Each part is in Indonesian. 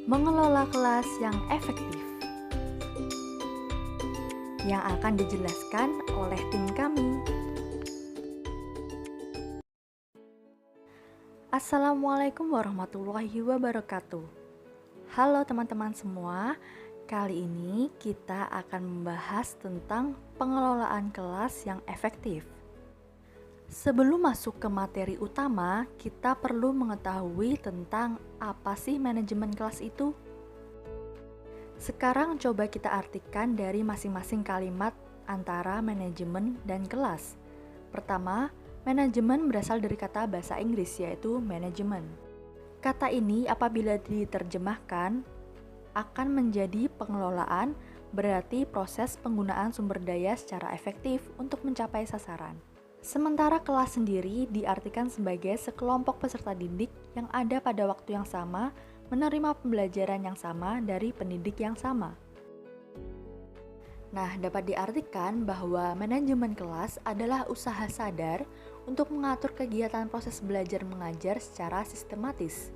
Mengelola kelas yang efektif yang akan dijelaskan oleh tim kami. Assalamualaikum warahmatullahi wabarakatuh. Halo teman-teman semua, kali ini kita akan membahas tentang pengelolaan kelas yang efektif. Sebelum masuk ke materi utama, kita perlu mengetahui tentang apa sih manajemen kelas itu. Sekarang coba kita artikan dari masing-masing kalimat antara manajemen dan kelas. Pertama, manajemen berasal dari kata bahasa Inggris yaitu management. Kata ini apabila diterjemahkan akan menjadi pengelolaan, berarti proses penggunaan sumber daya secara efektif untuk mencapai sasaran. Sementara kelas sendiri diartikan sebagai sekelompok peserta didik yang ada pada waktu yang sama, menerima pembelajaran yang sama dari pendidik yang sama. Nah, dapat diartikan bahwa manajemen kelas adalah usaha sadar untuk mengatur kegiatan proses belajar mengajar secara sistematis,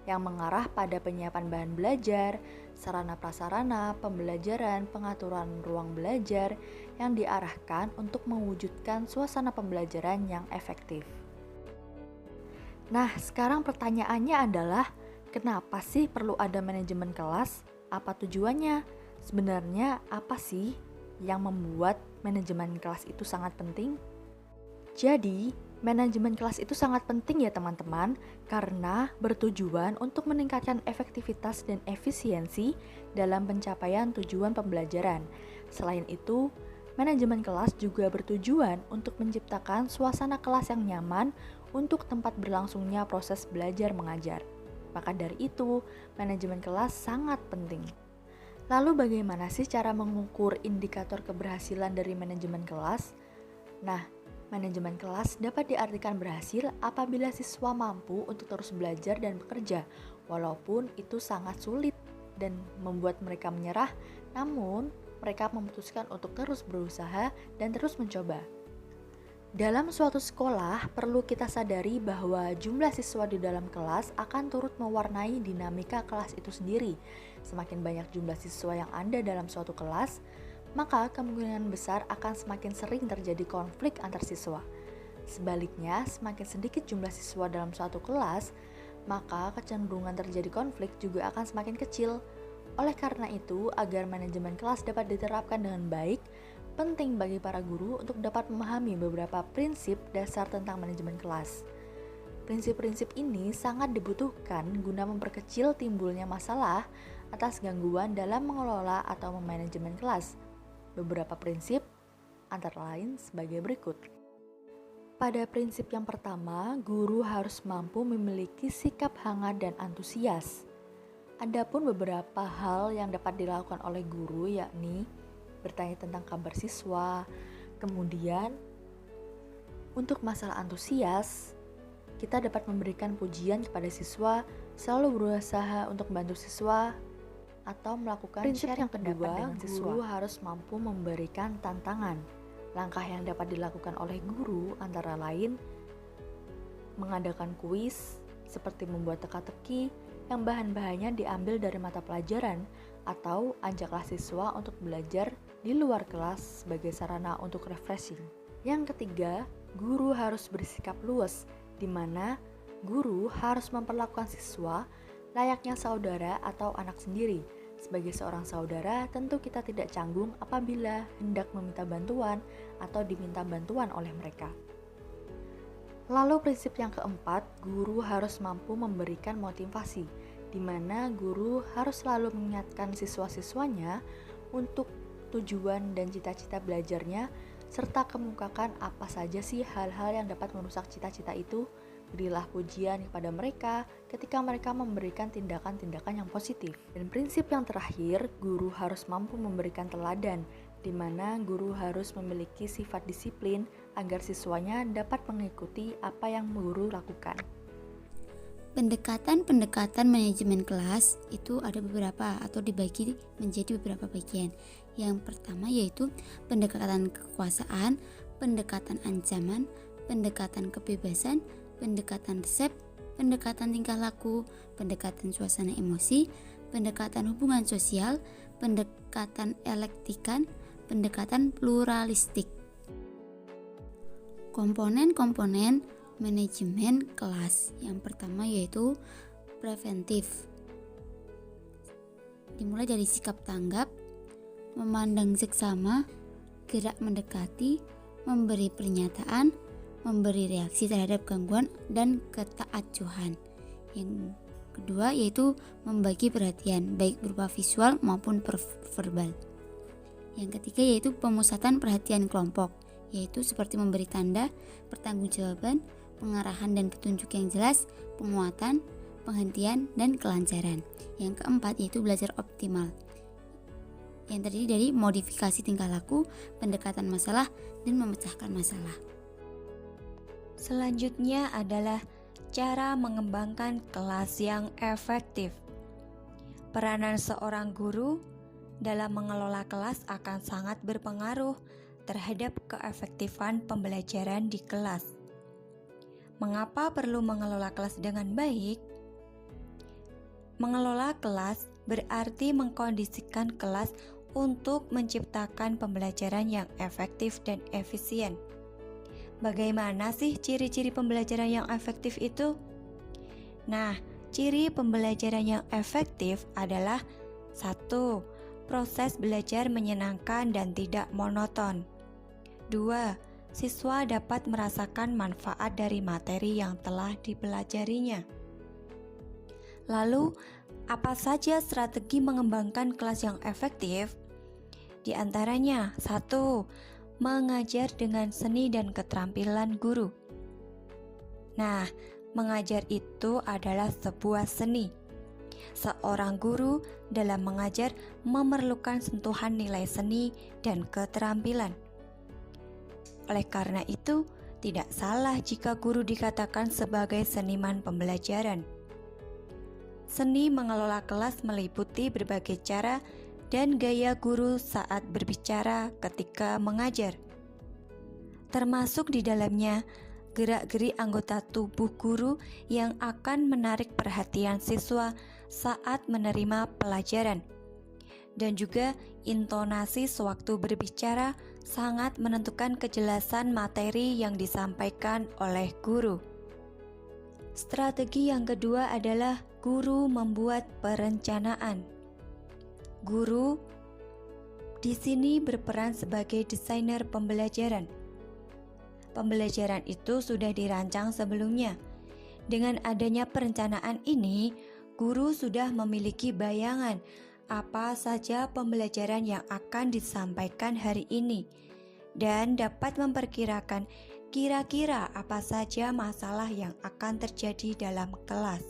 yang mengarah pada penyiapan bahan belajar, sarana prasarana, pembelajaran, pengaturan ruang belajar yang diarahkan untuk mewujudkan suasana pembelajaran yang efektif. Nah, sekarang pertanyaannya adalah, kenapa sih perlu ada manajemen kelas? Apa tujuannya? Sebenarnya apa sih yang membuat manajemen kelas itu sangat penting? Jadi, manajemen kelas itu sangat penting ya teman-teman, karena bertujuan untuk meningkatkan efektivitas dan efisiensi dalam pencapaian tujuan pembelajaran. Selain itu, manajemen kelas juga bertujuan untuk menciptakan suasana kelas yang nyaman untuk tempat berlangsungnya proses belajar mengajar. Maka dari itu, manajemen kelas sangat penting. Lalu bagaimana sih cara mengukur indikator keberhasilan dari manajemen kelas? Nah, manajemen kelas dapat diartikan berhasil apabila siswa mampu untuk terus belajar dan bekerja, walaupun itu sangat sulit dan membuat mereka menyerah, namun mereka memutuskan untuk terus berusaha dan terus mencoba. Dalam suatu sekolah, perlu kita sadari bahwa jumlah siswa di dalam kelas akan turut mewarnai dinamika kelas itu sendiri. Semakin banyak jumlah siswa yang ada dalam suatu kelas, maka kemungkinan besar akan semakin sering terjadi konflik antar siswa. Sebaliknya, semakin sedikit jumlah siswa dalam suatu kelas, maka kecenderungan terjadi konflik juga akan semakin kecil. Oleh karena itu, agar manajemen kelas dapat diterapkan dengan baik, penting bagi para guru untuk dapat memahami beberapa prinsip dasar tentang manajemen kelas. Prinsip-prinsip ini sangat dibutuhkan guna memperkecil timbulnya masalah atas gangguan dalam mengelola atau memanajemen kelas. Beberapa prinsip antara lain sebagai berikut. Pada prinsip yang pertama, guru harus mampu memiliki sikap hangat dan antusias. Adapun beberapa hal yang dapat dilakukan oleh guru yakni bertanya tentang kabar siswa. Kemudian, untuk masalah antusias, kita dapat memberikan pujian kepada siswa, selalu berusaha untuk membantu siswa, atau melakukan prinsip yang kedua, guru harus mampu memberikan tantangan. Langkah yang dapat dilakukan oleh guru antara lain mengadakan kuis, seperti membuat teka-teki yang bahan-bahannya diambil dari mata pelajaran, atau ajaklah siswa untuk belajar di luar kelas sebagai sarana untuk refreshing. Yang ketiga, guru harus bersikap luas, di mana guru harus memperlakukan siswa layaknya saudara atau anak sendiri. Sebagai seorang saudara, tentu kita tidak canggung apabila hendak meminta bantuan atau diminta bantuan oleh mereka. Lalu prinsip yang keempat, guru harus mampu memberikan motivasi, di mana guru harus selalu mengingatkan siswa-siswanya untuk tujuan dan cita-cita belajarnya, serta kemukakan apa saja sih hal-hal yang dapat merusak cita-cita itu. Berilah pujian kepada mereka ketika mereka memberikan tindakan-tindakan yang positif. Dan prinsip yang terakhir, guru harus mampu memberikan teladan, di mana guru harus memiliki sifat disiplin agar siswanya dapat mengikuti apa yang guru lakukan. Pendekatan manajemen kelas itu ada beberapa atau dibagi menjadi beberapa bagian. Yang pertama yaitu pendekatan kekuasaan, pendekatan ancaman, pendekatan kebebasan, pendekatan resep, pendekatan tingkah laku, pendekatan suasana emosi, pendekatan hubungan sosial, pendekatan elektikan, pendekatan pluralistik. Komponen-komponen manajemen kelas. Yang pertama yaitu preventif. Dimulai dari sikap tanggap, memandang seksama, gerak mendekati, memberi pernyataan, memberi reaksi terhadap gangguan, dan ketaacuhan. Yang kedua yaitu membagi perhatian, baik berupa visual maupun verbal. Yang ketiga yaitu pemusatan perhatian kelompok, yaitu seperti memberi tanda, pertanggungjawaban, pengarahan dan petunjuk yang jelas, penguatan, penghentian, dan kelancaran. Yang keempat yaitu belajar optimal, yang terdiri dari modifikasi tingkah laku, pendekatan masalah, dan memecahkan masalah. Selanjutnya adalah cara mengembangkan kelas yang efektif. Peranan seorang guru dalam mengelola kelas akan sangat berpengaruh terhadap keefektifan pembelajaran di kelas. Mengapa perlu mengelola kelas dengan baik? Mengelola kelas berarti mengkondisikan kelas untuk menciptakan pembelajaran yang efektif dan efisien. Bagaimana sih ciri-ciri pembelajaran yang efektif itu? Nah, ciri pembelajaran yang efektif adalah 1. Proses belajar menyenangkan dan tidak monoton. 2. Siswa dapat merasakan manfaat dari materi yang telah dipelajarinya. Lalu, apa saja strategi mengembangkan kelas yang efektif? Di antaranya, 1. Mengajar dengan seni dan keterampilan guru. Nah, mengajar itu adalah sebuah seni. Seorang guru dalam mengajar memerlukan sentuhan nilai seni dan keterampilan. Oleh karena itu, tidak salah jika guru dikatakan sebagai seniman pembelajaran. Seni mengelola kelas meliputi berbagai cara dan gaya guru saat berbicara ketika mengajar. Termasuk di dalamnya gerak-gerik anggota tubuh guru yang akan menarik perhatian siswa saat menerima pelajaran. Dan juga intonasi sewaktu berbicara sangat menentukan kejelasan materi yang disampaikan oleh guru. Strategi yang kedua adalah guru membuat perencanaan. Guru di sini berperan sebagai desainer pembelajaran. Pembelajaran itu sudah dirancang sebelumnya. Dengan adanya perencanaan ini, guru sudah memiliki bayangan apa saja pembelajaran yang akan disampaikan hari ini dan dapat memperkirakan kira-kira apa saja masalah yang akan terjadi dalam kelas.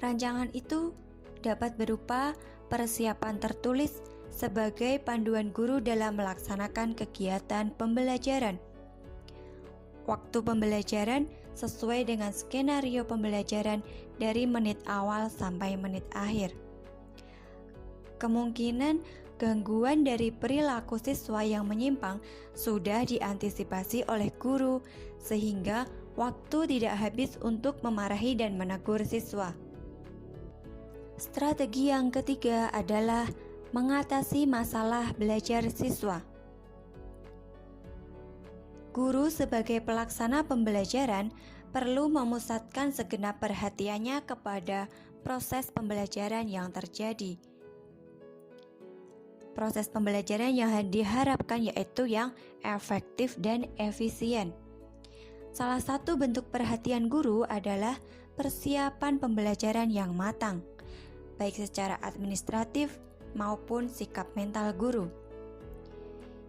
Rancangan itu dapat berupa persiapan tertulis sebagai panduan guru dalam melaksanakan kegiatan pembelajaran. Waktu pembelajaran sesuai dengan skenario pembelajaran dari menit awal sampai menit akhir. Kemungkinan gangguan dari perilaku siswa yang menyimpang sudah diantisipasi oleh guru, sehingga waktu tidak habis untuk memarahi dan menegur siswa. Strategi yang ketiga adalah mengatasi masalah belajar siswa. Guru sebagai pelaksana pembelajaran perlu memusatkan segenap perhatiannya kepada proses pembelajaran yang terjadi. Proses pembelajaran yang diharapkan yaitu yang efektif dan efisien. Salah satu bentuk perhatian guru adalah persiapan pembelajaran yang matang, baik secara administratif maupun sikap mental guru.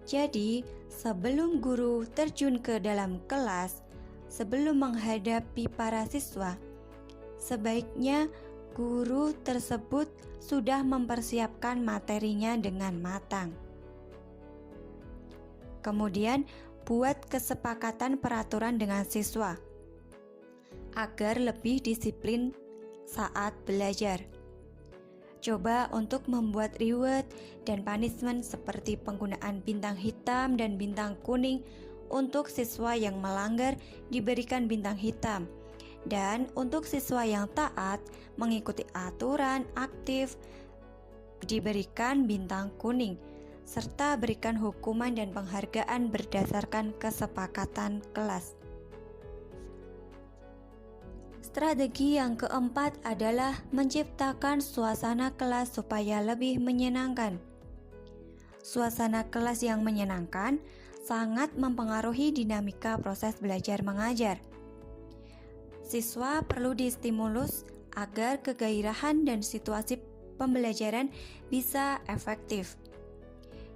Jadi, sebelum guru terjun ke dalam kelas, sebelum menghadapi para siswa, sebaiknya guru tersebut sudah mempersiapkan materinya dengan matang. Kemudian, buat kesepakatan peraturan dengan siswa agar lebih disiplin saat belajar. Coba untuk membuat reward dan punishment seperti penggunaan bintang hitam dan bintang kuning. Untuk siswa yang melanggar diberikan bintang hitam, Dan untuk siswa yang taat, mengikuti aturan, aktif, diberikan bintang kuning, serta berikan hukuman dan penghargaan berdasarkan kesepakatan kelas. Strategi yang keempat adalah menciptakan suasana kelas supaya lebih menyenangkan. Suasana kelas yang menyenangkan sangat mempengaruhi dinamika proses belajar mengajar. Siswa perlu distimulus agar kegairahan dan situasi pembelajaran bisa efektif.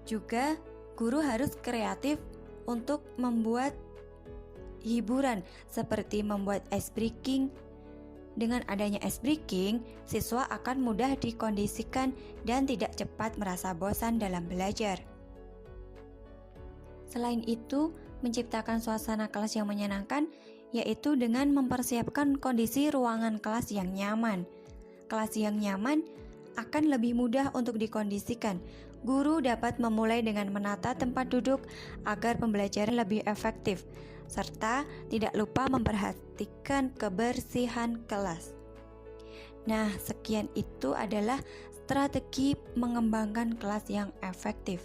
Juga, guru harus kreatif untuk membuat hiburan seperti membuat ice breaking. Dengan adanya ice breaking, siswa akan mudah dikondisikan dan tidak cepat merasa bosan dalam belajar. Selain itu, menciptakan suasana kelas yang menyenangkan yaitu dengan mempersiapkan kondisi ruangan kelas yang nyaman. Kelas yang nyaman akan lebih mudah untuk dikondisikan. Guru dapat memulai dengan menata tempat duduk agar pembelajaran lebih efektif, serta tidak lupa memperhatikan kebersihan kelas. Nah, sekian itu adalah strategi mengembangkan kelas yang efektif.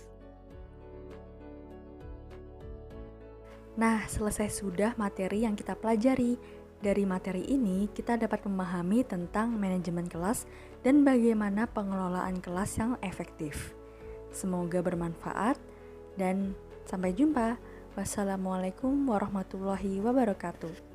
Nah, selesai sudah materi yang kita pelajari. Dari materi ini, kita dapat memahami tentang manajemen kelas dan bagaimana pengelolaan kelas yang efektif. Semoga bermanfaat dan sampai jumpa. Wassalamualaikum warahmatullahi wabarakatuh.